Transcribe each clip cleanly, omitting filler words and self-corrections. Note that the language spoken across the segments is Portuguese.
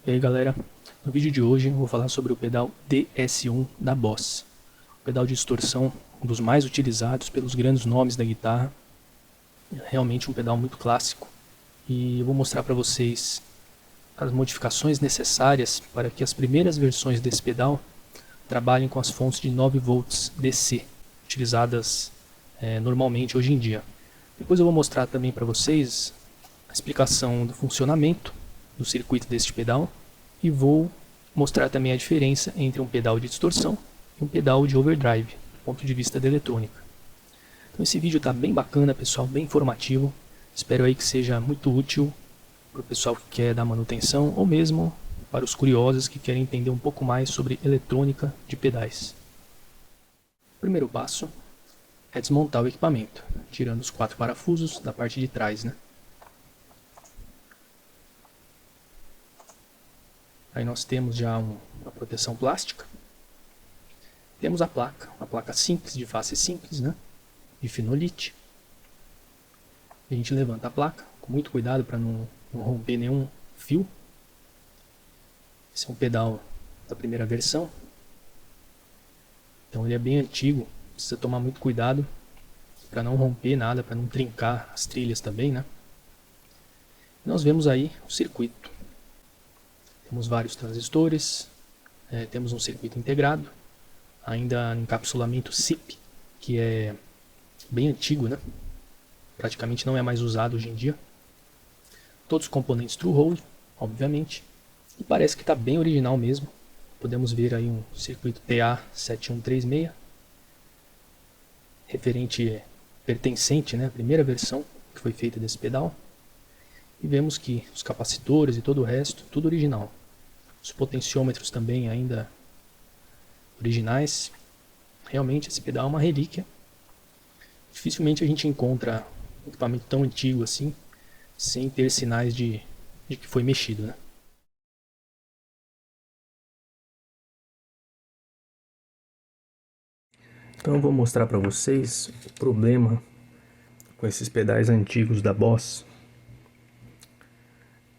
E aí galera, no vídeo de hoje eu vou falar sobre o pedal DS1 da Boss. O pedal de distorção, um dos mais utilizados pelos grandes nomes da guitarra. Realmente um pedal muito clássico. E eu vou mostrar para vocês as modificações necessárias para que as primeiras versões desse pedal trabalhem com as fontes de 9 volts DC, utilizadas normalmente hoje em dia. Depois eu vou mostrar também para vocês a explicação do funcionamento do circuito deste pedal e vou mostrar também a diferença entre um pedal de distorção e um pedal de overdrive, do ponto de vista da eletrônica. Então esse vídeo está bem bacana, pessoal, bem informativo. Espero aí que seja muito útil para o pessoal que quer dar manutenção ou mesmo para os curiosos que querem entender um pouco mais sobre eletrônica de pedais. O primeiro passo é desmontar o equipamento, tirando os 4 parafusos da parte de trás, né? Aí nós temos já uma proteção plástica. Temos a placa, uma placa simples, de face simples, né? De fenolite. A gente levanta a placa com muito cuidado para não romper nenhum fio. Esse é um pedal da primeira versão. Então ele é bem antigo, precisa tomar muito cuidado para não romper nada, para não trincar as trilhas também, né? E nós vemos aí o circuito. Temos vários transistores, temos um circuito integrado, ainda em encapsulamento SiP, que é bem antigo, né? Praticamente não é mais usado hoje em dia. Todos os componentes True Hole, obviamente, e parece que está bem original mesmo. Podemos ver aí um circuito TA7136, pertencente, né, à primeira versão que foi feita desse pedal. E vemos que os capacitores e todo o resto, tudo original. Os potenciômetros também ainda originais. Realmente esse pedal é uma relíquia. Dificilmente a gente encontra um equipamento tão antigo assim, sem ter sinais de que foi mexido, né? Então eu vou mostrar para vocês o problema com esses pedais antigos da Boss,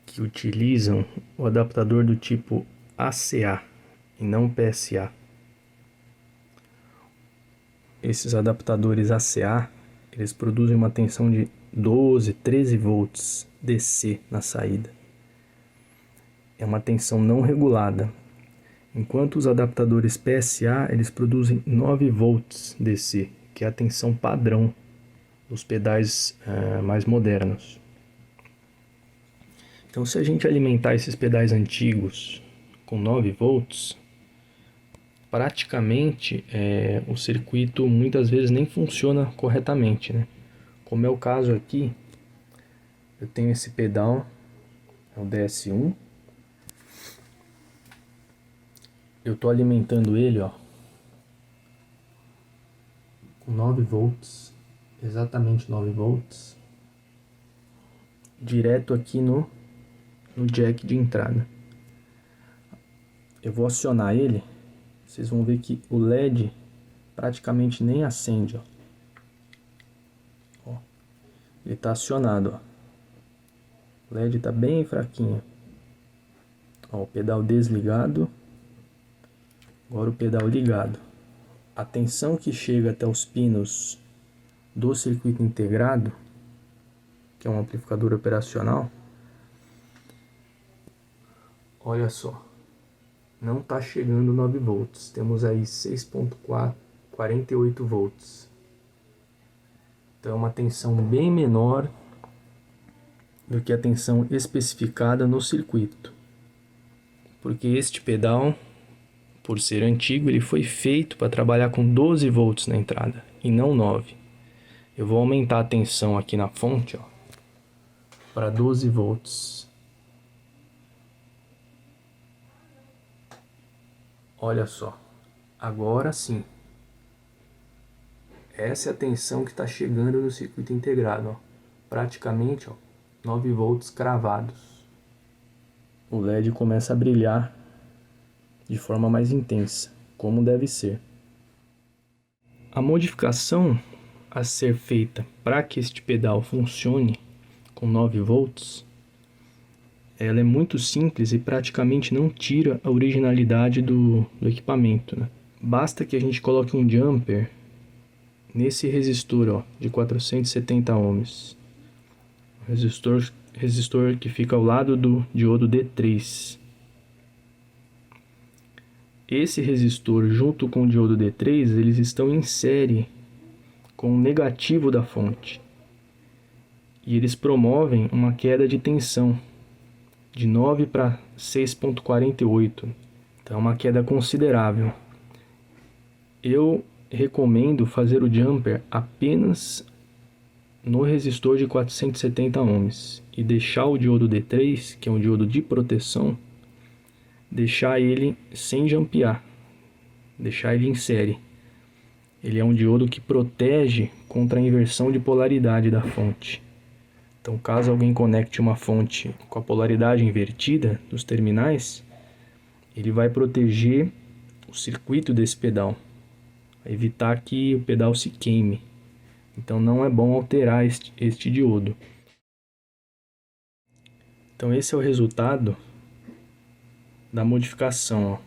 que utilizam o adaptador do tipo ACA e não PSA. Esses adaptadores ACA, eles produzem uma tensão de 12, 13 volts DC na saída. É uma tensão não regulada, enquanto os adaptadores PSA, eles produzem 9 volts DC, que é a tensão padrão dos pedais mais modernos. Então, se a gente alimentar esses pedais antigos com 9 volts, praticamente o circuito muitas vezes nem funciona corretamente, né? Como é o caso aqui, eu tenho esse pedal, é o DS1. Eu estou alimentando ele, ó, com 9 volts, exatamente 9 volts, direto aqui no jack de entrada. Eu vou acionar ele, vocês vão ver que o LED praticamente nem acende, ó. Ele está acionado, ó. O LED está bem fraquinho. Ó, o pedal desligado. Agora o pedal ligado. A tensão que chega até os pinos do circuito integrado, que é um amplificador operacional, olha só, não está chegando 9 volts. Temos aí 6.4, 48 volts. Então é uma tensão bem menor do que a tensão especificada no circuito. Porque este pedal, por ser antigo, ele foi feito para trabalhar com 12 volts na entrada e não 9. Eu vou aumentar a tensão aqui na fonte, ó, para 12 volts. Olha só, agora sim. Essa é a tensão que está chegando no circuito integrado, ó. Praticamente, ó, 9 volts cravados. O LED começa a brilhar de forma mais intensa, como deve ser. A modificação a ser feita para que este pedal funcione com 9 volts ela é muito simples e praticamente não tira a originalidade do equipamento, né? Basta que a gente coloque um jumper nesse resistor, ó, de 470 ohms. Resistor que fica ao lado do diodo D3. Esse resistor junto com o diodo D3, eles estão em série com o negativo da fonte. E eles promovem uma queda de tensão de 9 para 6,48. Então é uma queda considerável. Eu recomendo fazer o jumper apenas no resistor de 470 ohms e deixar o diodo D3, que é um diodo de proteção, deixar ele sem jumpear, deixar ele em série. Ele é um diodo que protege contra a inversão de polaridade da fonte. Então, caso alguém conecte uma fonte com a polaridade invertida dos terminais, ele vai proteger o circuito desse pedal, evitar que o pedal se queime. Então não é bom alterar este diodo. Então esse é o resultado da modificação, ó.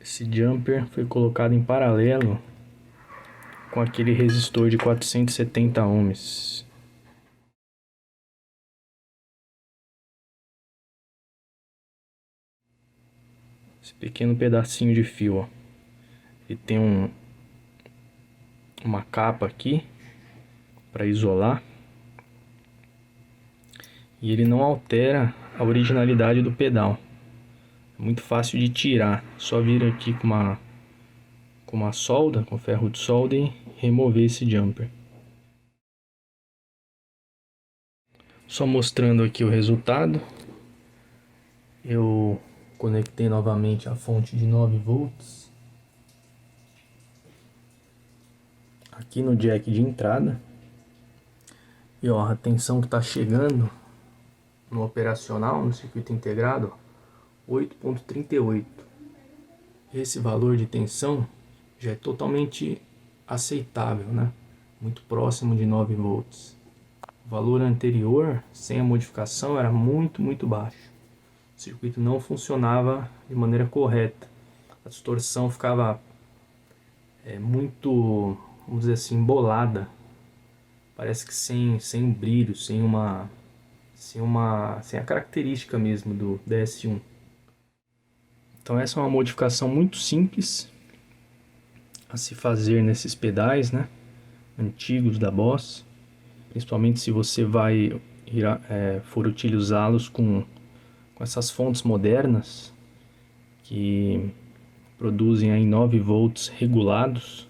Esse jumper foi colocado em paralelo com aquele resistor de 470 ohms. Esse pequeno pedacinho de fio, ó. Ele tem uma capa aqui para isolar e ele não altera a originalidade do pedal. É muito fácil de tirar, só vir aqui com uma solda, com ferro de solda, e remover esse jumper. Só mostrando aqui o resultado. Eu conectei novamente a fonte de 9 volts aqui no jack de entrada. E ó, a tensão que está chegando no operacional, no circuito integrado, 8,38. Esse valor de tensão já é totalmente aceitável, né? Muito próximo de 9 volts. O valor anterior, sem a modificação, era muito baixo. O circuito não funcionava de maneira correta. A distorção ficava muito, vamos dizer assim, embolada. Parece que sem brilho, sem a característica mesmo do DS1. Então essa é uma modificação muito simples a se fazer nesses pedais, né, antigos da Boss, principalmente se você for utilizá-los com essas fontes modernas que produzem aí 9 volts regulados.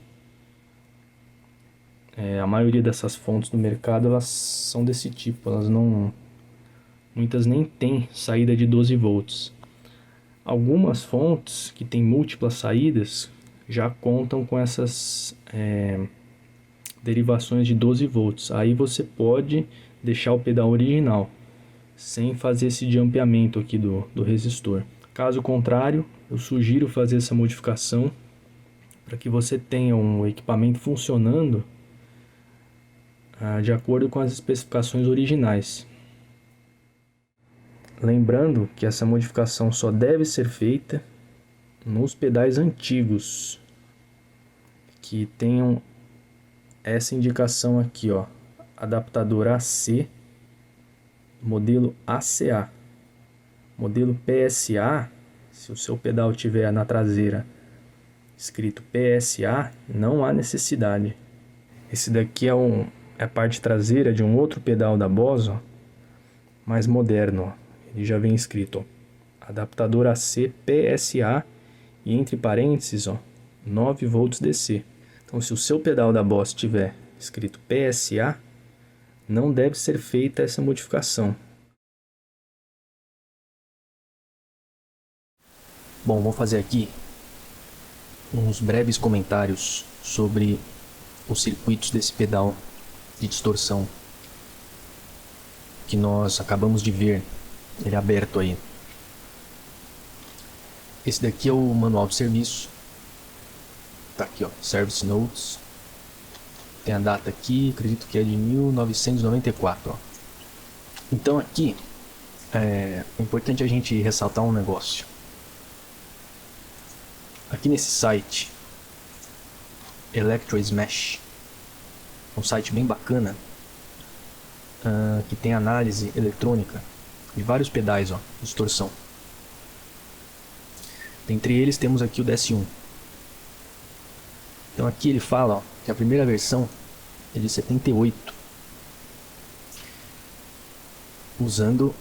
A maioria dessas fontes no mercado, elas são desse tipo, muitas nem têm saída de 12 volts. Algumas fontes que têm múltiplas saídas já contam com essas derivações de 12 volts. Aí você pode deixar o pedal original, sem fazer esse jumpeamento aqui do resistor. Caso contrário, eu sugiro fazer essa modificação para que você tenha um equipamento funcionando de acordo com as especificações originais. Lembrando que essa modificação só deve ser feita nos pedais antigos, que tenham essa indicação aqui, ó, adaptador AC, modelo ACA. Modelo PSA, se o seu pedal tiver na traseira escrito PSA, não há necessidade. Esse daqui é a parte traseira de um outro pedal da Boss, ó, mais moderno, ó. Ele já vem escrito, ó, adaptador AC PSA e entre parênteses, ó, 9 volts DC. Então, se o seu pedal da Boss tiver escrito PSA, não deve ser feita essa modificação. Bom, vou fazer aqui uns breves comentários sobre os circuitos desse pedal de distorção que nós acabamos de ver, ele aberto aí. Esse daqui é o manual de serviço. Tá aqui, ó, Service Notes. Tem a data aqui, acredito que é de 1994, ó. Então aqui é importante a gente ressaltar um negócio. Aqui nesse site Electro Smash, um site bem bacana, que tem análise eletrônica de vários pedais, ó, de distorção. Dentre eles temos aqui o DS1. Então aqui ele fala, ó, que a primeira versão é de 78, usando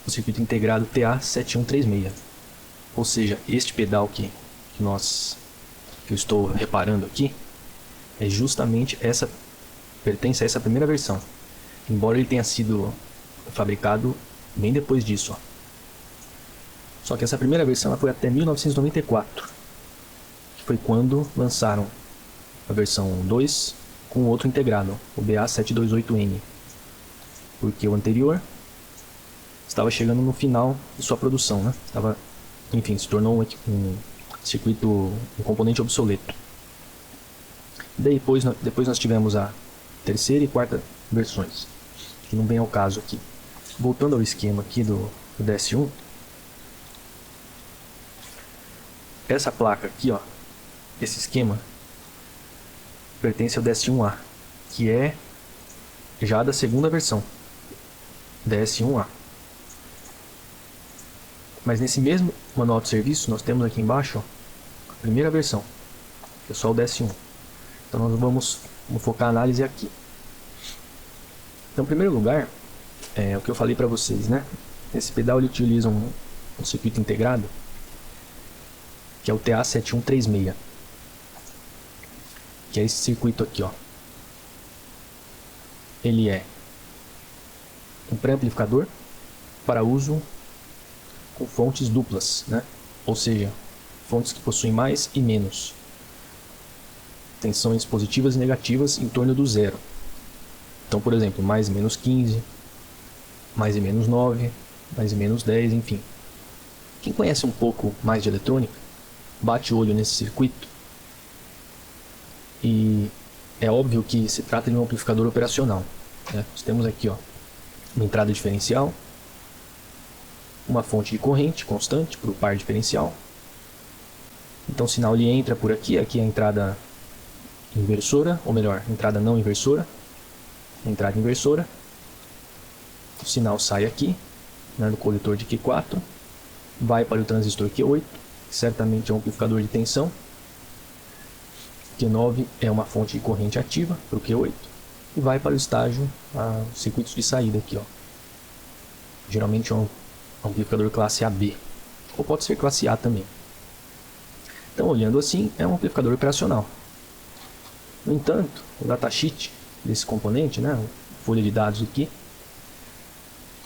o circuito integrado TA7136. Ou seja, este pedal que eu estou reparando aqui é justamente pertence a essa primeira versão, embora ele tenha sido fabricado bem depois disso, ó. Só que essa primeira versão ela foi até 1994, que foi quando lançaram a versão 2 com outro integrado, o BA728N, porque o anterior estava chegando no final de sua produção, né? Enfim, se tornou um circuito, um componente obsoleto. Depois nós tivemos a terceira e quarta versões, que não vem ao caso aqui. Voltando ao esquema aqui do DS1, essa placa aqui, ó, esse esquema pertence ao DS1A, que é já da segunda versão, DS1A. Mas nesse mesmo manual de serviço nós temos aqui embaixo, ó, a primeira versão, que é só o DS1. Então nós vamos focar a análise aqui. Então, em primeiro lugar, o que eu falei para vocês, né? Esse pedal ele utiliza um circuito integrado, que é o TA7136, que é esse circuito aqui, ó. Ele é um pré-amplificador para uso com fontes duplas, né? Ou seja, fontes que possuem mais e menos tensões positivas e negativas em torno do zero. Então, por exemplo, mais e menos 15, mais e menos 9, mais e menos 10, enfim. Quem conhece um pouco mais de eletrônica, bate o olho nesse circuito e é óbvio que se trata de um amplificador operacional, né? Nós temos aqui, ó, uma entrada diferencial, uma fonte de corrente constante para o par diferencial. Então o sinal ele entra por aqui, aqui é a entrada inversora, ou melhor, entrada não inversora, entrada inversora. O sinal sai aqui, né, do coletor de Q4, vai para o transistor Q8, que certamente é um amplificador de tensão. Q9 é uma fonte de corrente ativa para o Q8 e vai para o estágio, circuitos de saída aqui, ó. Geralmente é um amplificador classe AB, ou pode ser classe A também. Então, olhando assim, é um amplificador operacional. No entanto, o datasheet desse componente, né, a folha de dados aqui,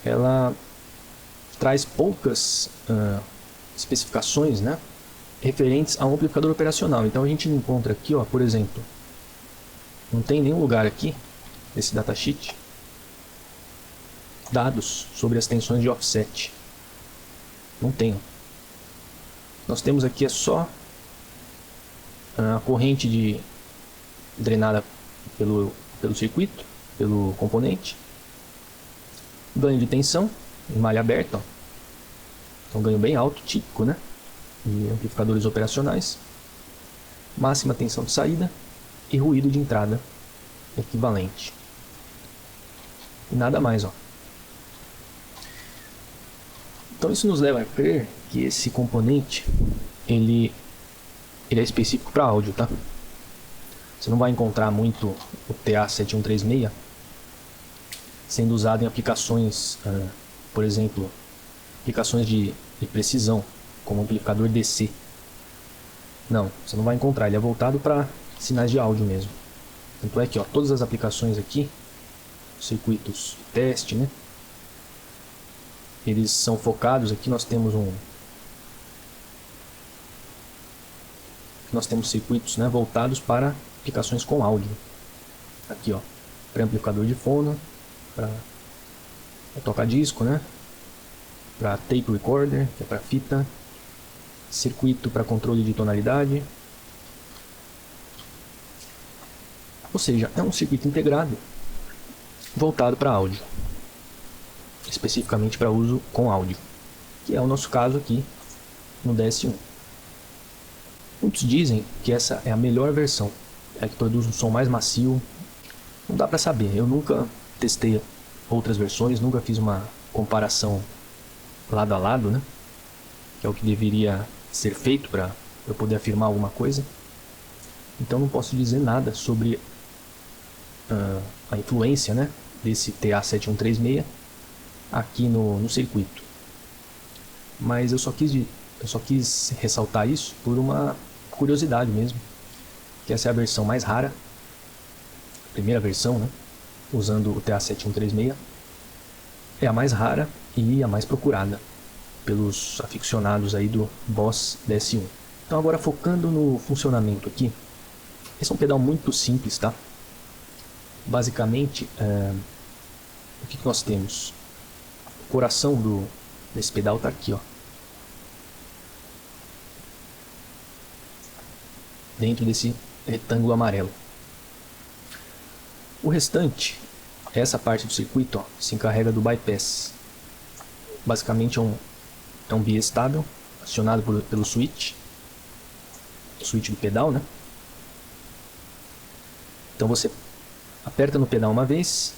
ela traz poucas especificações, né, referentes a um amplificador operacional. Então a gente encontra aqui, ó, por exemplo, não tem nenhum lugar aqui nesse datasheet dados sobre as tensões de offset. Não tem. Nós temos aqui só a corrente drenada pelo circuito, pelo componente, ganho de tensão em malha aberta, ó. Então ganho bem alto, típico, né, de amplificadores operacionais, máxima tensão de saída e ruído de entrada equivalente. E nada mais, ó. Então isso nos leva a crer que esse componente ele é específico para áudio, tá? Você não vai encontrar muito o TA7136 sendo usado em aplicações, por exemplo, aplicações de precisão, como amplificador DC. Não, você não vai encontrar, ele é voltado para sinais de áudio mesmo. Tanto é que, ó, todas as aplicações aqui, circuitos de teste, né, eles são focados, aqui nós temos circuitos, né, voltados para aplicações com áudio. Aqui, ó, pré-amplificador de fono, para tocar disco, né, para tape recorder, que é para fita, circuito para controle de tonalidade. Ou seja, é um circuito integrado voltado para áudio. especificamente para uso com áudio, que é o nosso caso aqui no DS1. Muitos dizem que essa é a melhor versão, é a que produz um som mais macio. Não dá para saber, eu nunca testei outras versões, nunca fiz uma comparação lado a lado, né? Que é o que deveria ser feito para eu poder afirmar alguma coisa. Então não posso dizer nada sobre a influência, né, desse TA7136 aqui no circuito. Mas eu só quis ressaltar isso por uma curiosidade mesmo, que essa é a versão mais rara, a primeira versão, né, usando o TA7136, é a mais rara e a mais procurada pelos aficionados aí do Boss DS1. Então agora focando no funcionamento aqui, esse é um pedal muito simples, tá? Basicamente, o que nós temos? O coração desse pedal está aqui, ó, dentro desse retângulo amarelo. O restante, essa parte do circuito, ó, se encarrega do bypass. Basicamente é um biestável acionado pelo switch do pedal, né? Então você aperta no pedal uma vez,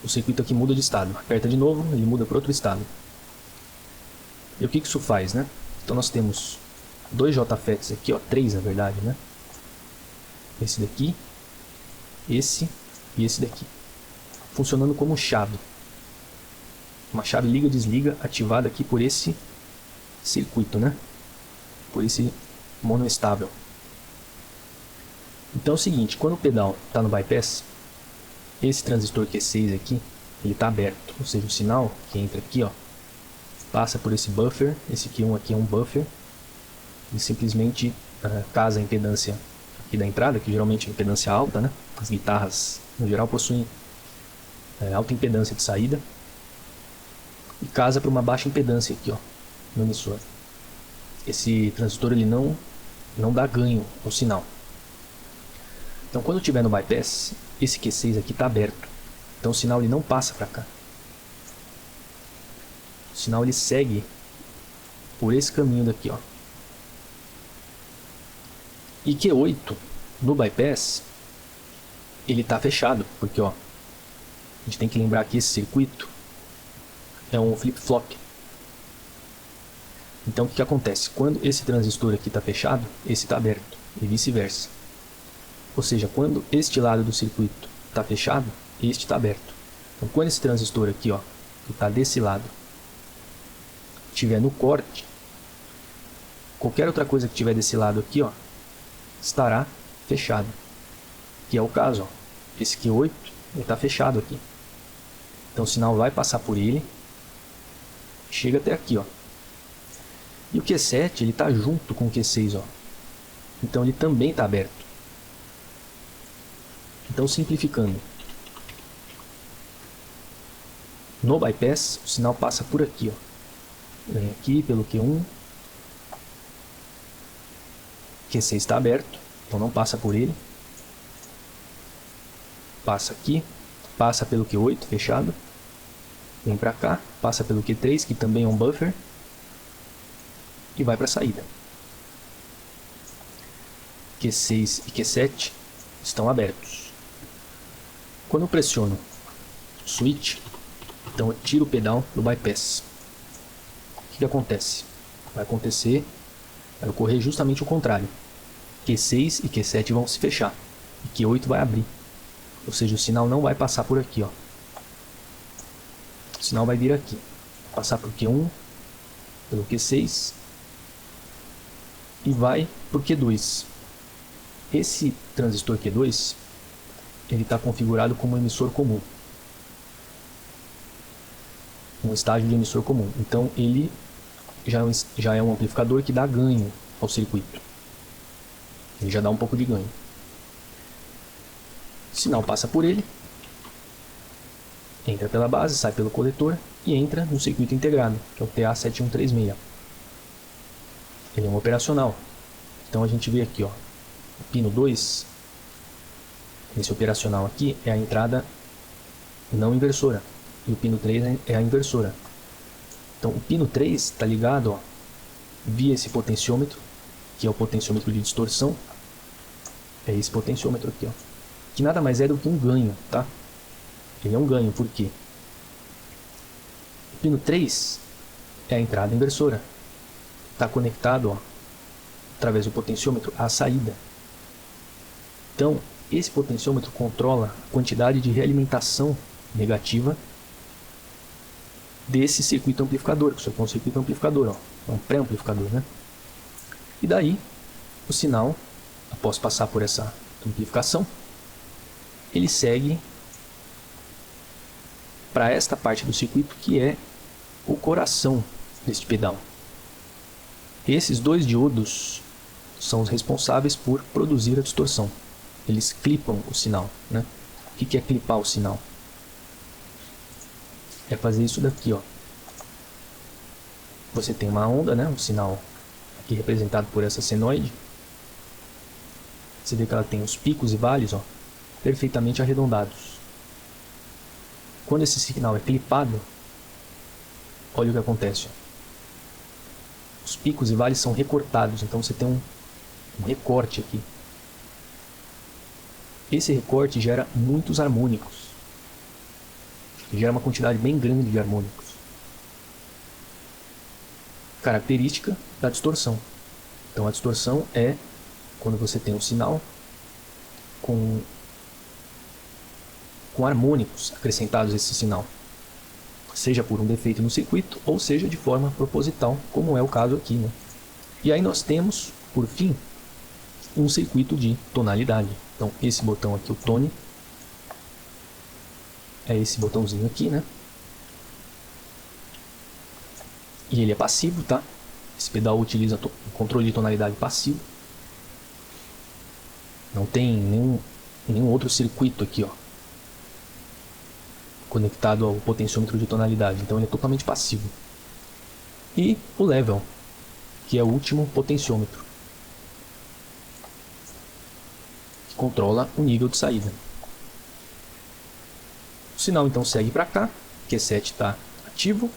o circuito aqui muda de estado. Aperta de novo, ele muda para outro estado. E o que isso faz, né? Então nós temos dois JFETs aqui, ó, três na verdade, né? Esse daqui, esse e esse daqui, funcionando como chave. Uma chave liga-desliga ativada aqui por esse circuito, né? Por esse monoestável. Então é o seguinte, quando o pedal está no bypass, esse transistor Q6 aqui, ele está aberto, ou seja, o sinal que entra aqui, ó, passa por esse buffer, esse Q1 aqui é um buffer, e simplesmente casa a impedância aqui da entrada, que geralmente é impedância alta, né? As guitarras no geral possuem alta impedância de saída, e casa para uma baixa impedância aqui, ó, no emissor. Esse transistor ele não dá ganho ao sinal. Então quando estiver no bypass, esse Q6 aqui está aberto. Então o sinal ele não passa para cá. O sinal ele segue por esse caminho daqui, ó. E Q8 no bypass ele está fechado, porque ó, a gente tem que lembrar que esse circuito é um flip-flop. Então o que acontece? Quando esse transistor aqui está fechado, esse está aberto e vice-versa. Ou seja, quando este lado do circuito está fechado, este está aberto. Então quando esse transistor aqui, ó, que está desse lado, estiver no corte, qualquer outra coisa que estiver desse lado aqui, ó, estará fechado. Que é o caso, ó. Esse Q8 está fechado aqui. Então o sinal vai passar por ele, chega até aqui, ó. E o Q7 ele está junto com o Q6, ó. Então ele também está aberto. Então simplificando, no bypass o sinal passa por aqui, ó. Vem aqui pelo Q1, Q6 está aberto, então não passa por ele. Passa aqui, passa pelo Q8 fechado, vem para cá, passa pelo Q3 que também é um buffer e vai para a saída. Q6 e Q7 estão abertos. Quando eu pressiono o switch, então eu tiro o pedal do bypass. O que acontece? Vai ocorrer justamente o contrário. Q6 e Q7 vão se fechar e Q8 vai abrir. Ou seja, o sinal não vai passar por aqui, ó. O sinal vai vir aqui, passar por Q1, pelo Q6 e vai por Q2. Esse transistor Q2 ele está configurado como emissor comum, um estágio de emissor comum. Então ele já é um amplificador que dá ganho ao circuito. Ele já dá um pouco de ganho. O sinal passa por ele, entra pela base, sai pelo coletor e entra no circuito integrado, que é o TA7136. Ele é um operacional. Então a gente vê aqui, ó, o pino 2, esse operacional aqui é a entrada e não inversora. E o pino 3 é a inversora. Então o pino 3 está ligado, ó, via esse potenciômetro, que é o potenciômetro de distorção. É esse potenciômetro aqui, ó, que nada mais é do que um ganho, tá? Ele é um ganho, por quê? O pino 3 é a entrada inversora. Está conectado, ó, através do potenciômetro à saída. Então, esse potenciômetro controla a quantidade de realimentação negativa desse circuito amplificador, que isso aqui é um circuito amplificador, ó, é um pré-amplificador, né? E daí, o sinal, após passar por essa amplificação, ele segue para esta parte do circuito que é o coração deste pedal. Esses dois diodos são os responsáveis por produzir a distorção. Eles clipam o sinal, né? O que é clipar o sinal? É fazer isso daqui, ó. Você tem uma onda, né? Um sinal aqui representado por essa senoide. Você vê que ela tem os picos e vales, ó, perfeitamente arredondados. Quando esse sinal é clipado, olha o que acontece, ó. Os picos e vales são recortados, então você tem um recorte aqui. Esse recorte gera muitos harmônicos. Gera uma quantidade bem grande de harmônicos. Característica da distorção. Então a distorção é quando você tem um sinal com harmônicos acrescentados a esse sinal. Seja por um defeito no circuito, ou seja de forma proposital, como é o caso aqui, né? E aí nós temos, por fim, um circuito de tonalidade. Então esse botão aqui, o tone, é esse botãozinho aqui, né? E ele é passivo, tá? Esse pedal utiliza o controle de tonalidade passivo. Não tem nenhum outro circuito aqui, ó, conectado ao potenciômetro de tonalidade. Então ele é totalmente passivo. E o level, que é o último potenciômetro, que controla o nível de saída. O sinal então segue para cá, Q7 está ativo,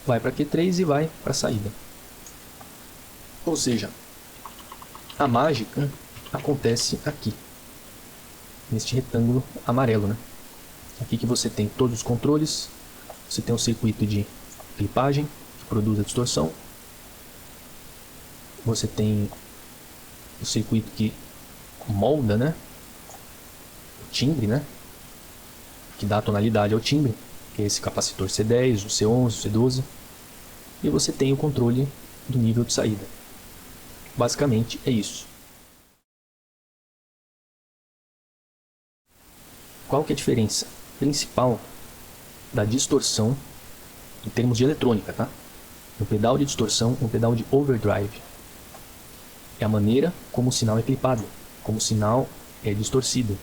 vai para Q3 e vai para a saída. Ou seja, a mágica acontece aqui, neste retângulo amarelo, né? Aqui que você tem todos os controles, você tem um circuito de clipagem, que produz a distorção. Você tem o circuito que molda, né, o timbre, né, que dá a tonalidade ao timbre, que é esse capacitor C10, o C11, o C12. E você tem o controle do nível de saída. Basicamente é isso. Qual que é a diferença principal da distorção em termos de eletrônica, tá? Um pedal de distorção e um pedal de overdrive. É a maneira como o sinal é clipado, como o sinal é distorcido.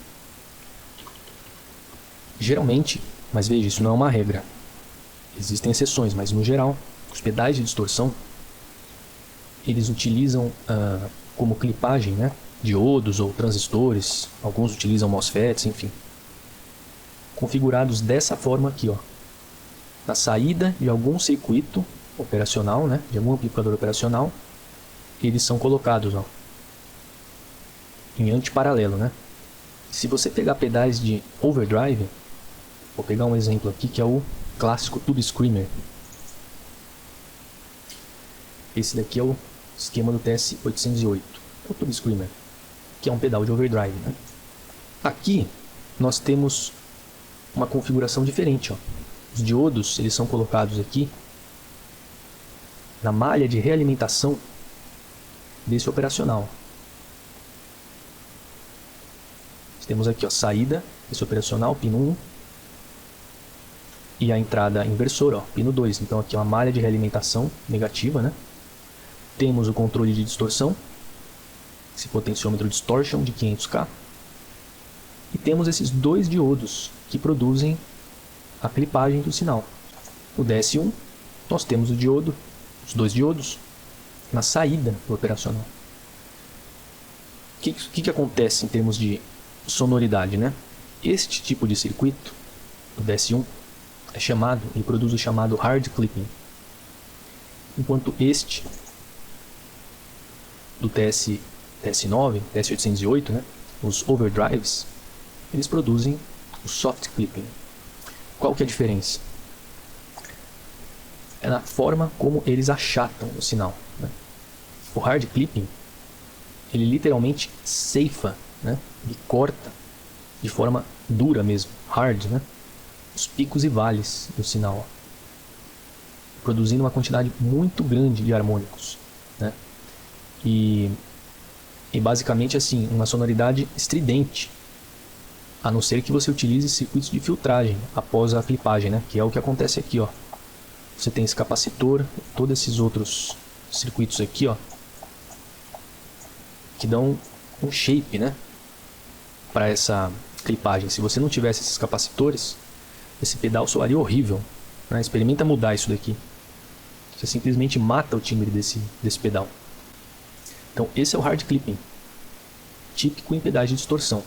Geralmente, mas veja, isso não é uma regra. Existem exceções, mas no geral, os pedais de distorção, eles utilizam como clipagem, né, diodos ou transistores, alguns utilizam MOSFETs, enfim, configurados dessa forma aqui, ó, na saída de algum circuito operacional, né, de algum amplificador operacional, eles são colocados, ó, em antiparalelo, né. Se você pegar pedais de overdrive, vou pegar um exemplo aqui que é o clássico Tube Screamer. Esse daqui é o esquema do TS-808, o Tube Screamer, que é um pedal de overdrive, né. Aqui nós temos uma configuração diferente, ó. Os diodos, eles são colocados aqui na malha de realimentação desse operacional. Temos aqui, ó, saída desse operacional, pino 1, e a entrada inversora, ó, pino 2. Então aqui é uma malha de realimentação negativa, né? Temos o controle de distorção, esse potenciômetro distortion de 500K. E temos esses dois diodos que produzem a clipagem do sinal. O DS1, nós temos o diodo, os dois diodos, na saída do operacional. O que acontece em termos de sonoridade, né? Este tipo de circuito do DS1 ele produz o chamado hard clipping, enquanto este do DS9, DS808, né, os overdrives, eles produzem o soft clipping. Qual que é a diferença? É na forma como eles achatam o sinal, né? O hard clipping, ele literalmente ceifa, né? Ele corta de forma dura mesmo, hard, né? Os picos e vales do sinal, produzindo uma quantidade muito grande de harmônicos, né? E basicamente assim, uma sonoridade estridente, a não ser que você utilize circuitos de filtragem após a clipagem, né? Que é o que acontece aqui, ó. Você tem esse capacitor, todos esses outros circuitos aqui, ó, que dão um shape, né, para essa clipagem. Se você não tivesse esses capacitores, esse pedal soaria horrível, né? Experimenta mudar isso daqui. Você simplesmente mata o timbre desse pedal. Então esse é o hard clipping, típico em pedais de distorção.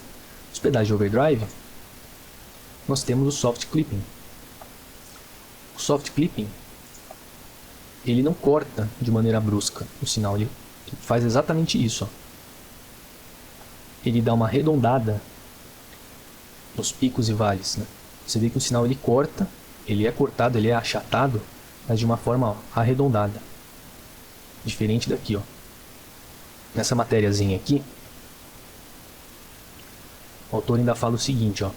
Os pedais de overdrive, nós temos o soft clipping. O soft clipping, ele não corta de maneira brusca o sinal, ele faz exatamente isso, ó. Ele dá uma arredondada nos picos e vales, né? Você vê que o sinal ele corta, ele é cortado, ele é achatado, mas de uma forma, ó, arredondada. Diferente daqui, ó. Nessa matériazinha aqui, o autor ainda fala o seguinte, ó.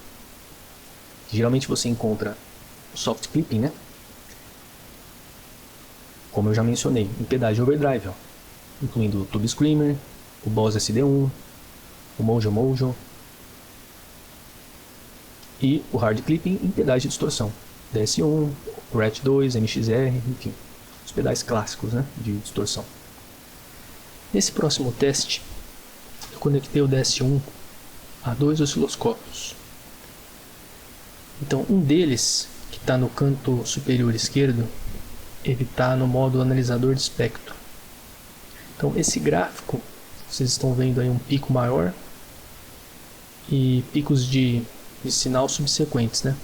Geralmente você encontra o soft clipping, né? Como eu já mencionei, em pedais de overdrive, ó, incluindo o Tube Screamer, o Boss SD1, o Mojo Mojo e o hard clipping em pedais de distorção, DS1, Rat 2, MXR, enfim, os pedais clássicos, né, de distorção. Nesse próximo teste, eu conectei o DS1 a 2 osciloscópios. Então, um deles, que está no canto superior esquerdo, ele está no modo analisador de espectro. Então, esse gráfico, vocês estão vendo aí um pico maior e picos de sinal subsequentes, né?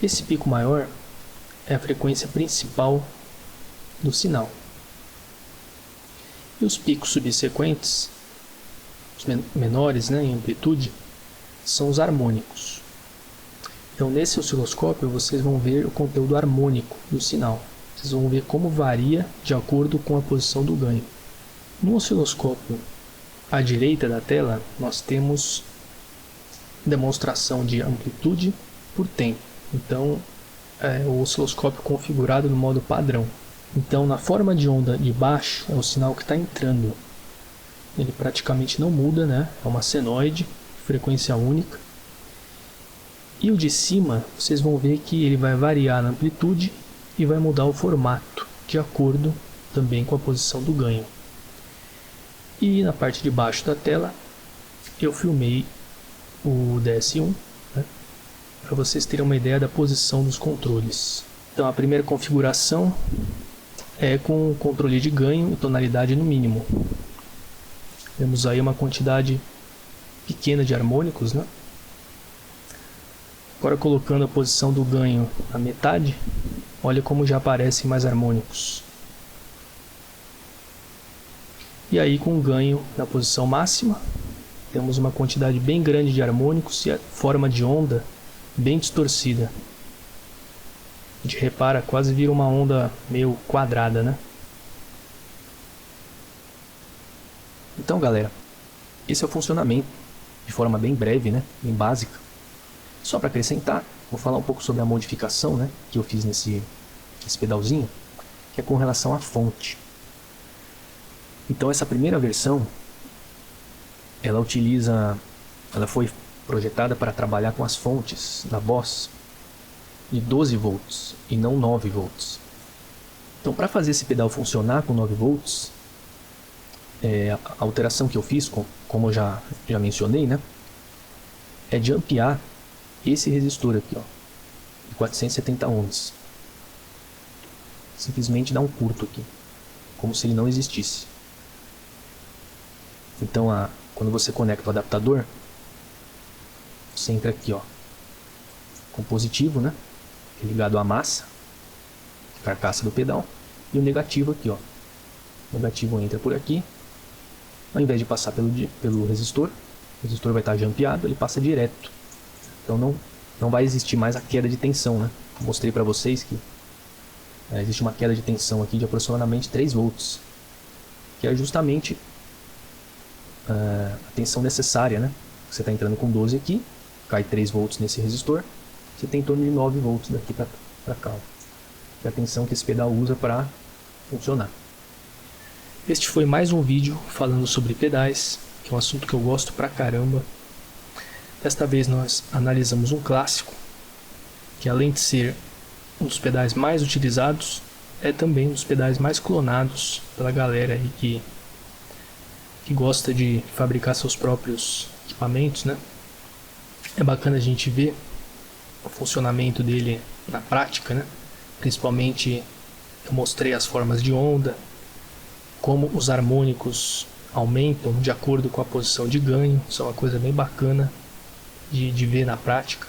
Esse pico maior é a frequência principal do sinal. E os picos subsequentes, os menores, né, em amplitude, são os harmônicos. Então, nesse osciloscópio, vocês vão ver o conteúdo harmônico do sinal. Vocês vão ver como varia de acordo com a posição do ganho. No osciloscópio à direita da tela, nós temos demonstração de amplitude por tempo. Então, o osciloscópio configurado no modo padrão. Então, na forma de onda de baixo, é o sinal que está entrando. Ele praticamente não muda, né? É uma senoide, frequência única. E o de cima, vocês vão ver que ele vai variar na amplitude e vai mudar o formato, de acordo também com a posição do ganho. E na parte de baixo da tela, eu filmei o DS1, né, para vocês terem uma ideia da posição dos controles. Então, a primeira configuração é com controle de ganho e tonalidade no mínimo. Temos aí uma quantidade pequena de harmônicos, né? Agora, colocando a posição do ganho na metade, olha como já aparecem mais harmônicos. E aí, com o ganho na posição máxima, temos uma quantidade bem grande de harmônicos e a forma de onda bem distorcida. A gente repara, quase vira uma onda meio quadrada, né? Então, galera, esse é o funcionamento, de forma bem breve, né? Bem básica. Só para acrescentar, vou falar um pouco sobre a modificação, né, que eu fiz nesse pedalzinho, que é com relação à fonte. Então, essa primeira versão, ela foi projetada para trabalhar com as fontes da Boss de 12 volts e não 9 volts. Então, para fazer esse pedal funcionar com 9 volts, a alteração que eu fiz, como eu já mencionei, né, é de ampliar esse resistor aqui, ó, de 470 ohms. Simplesmente dá um curto aqui, como se ele não existisse. Então, quando você conecta o adaptador, você entra aqui, ó, com positivo, né, ligado à massa, carcaça do pedal, e o negativo aqui, ó. O negativo entra por aqui, ao invés de passar pelo resistor, o resistor vai estar jampeado, ele passa direto. Então não vai existir mais a queda de tensão, né? Eu mostrei para vocês que existe uma queda de tensão aqui de aproximadamente 3 volts, que é justamente a tensão necessária, né? Você está entrando com 12 aqui, cai 3 volts nesse resistor, você tem em torno de 9 volts daqui para cá, ó, que é a tensão que esse pedal usa para funcionar. Este foi mais um vídeo falando sobre pedais, que é um assunto que eu gosto pra caramba. Desta vez nós analisamos um clássico, que além de ser um dos pedais mais utilizados, é também um dos pedais mais clonados pela galera aí que gosta de fabricar seus próprios equipamentos, né? É bacana a gente ver o funcionamento dele na prática, né? Principalmente eu mostrei as formas de onda, como os harmônicos aumentam de acordo com a posição de ganho. Isso é uma coisa bem bacana de ver na prática.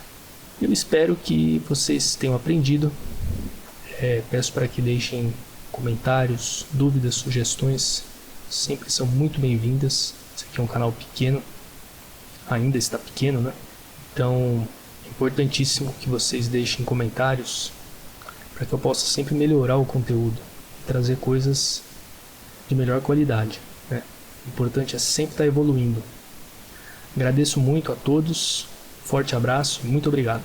Eu espero que vocês tenham aprendido. Peço para que deixem comentários, dúvidas, sugestões. Sempre são muito bem-vindas. Esse aqui é um canal pequeno, ainda está pequeno, né? Então é importantíssimo que vocês deixem comentários para que eu possa sempre melhorar o conteúdo, trazer coisas de melhor qualidade, né? O importante é sempre estar evoluindo. Agradeço muito a todos, forte abraço e muito obrigado.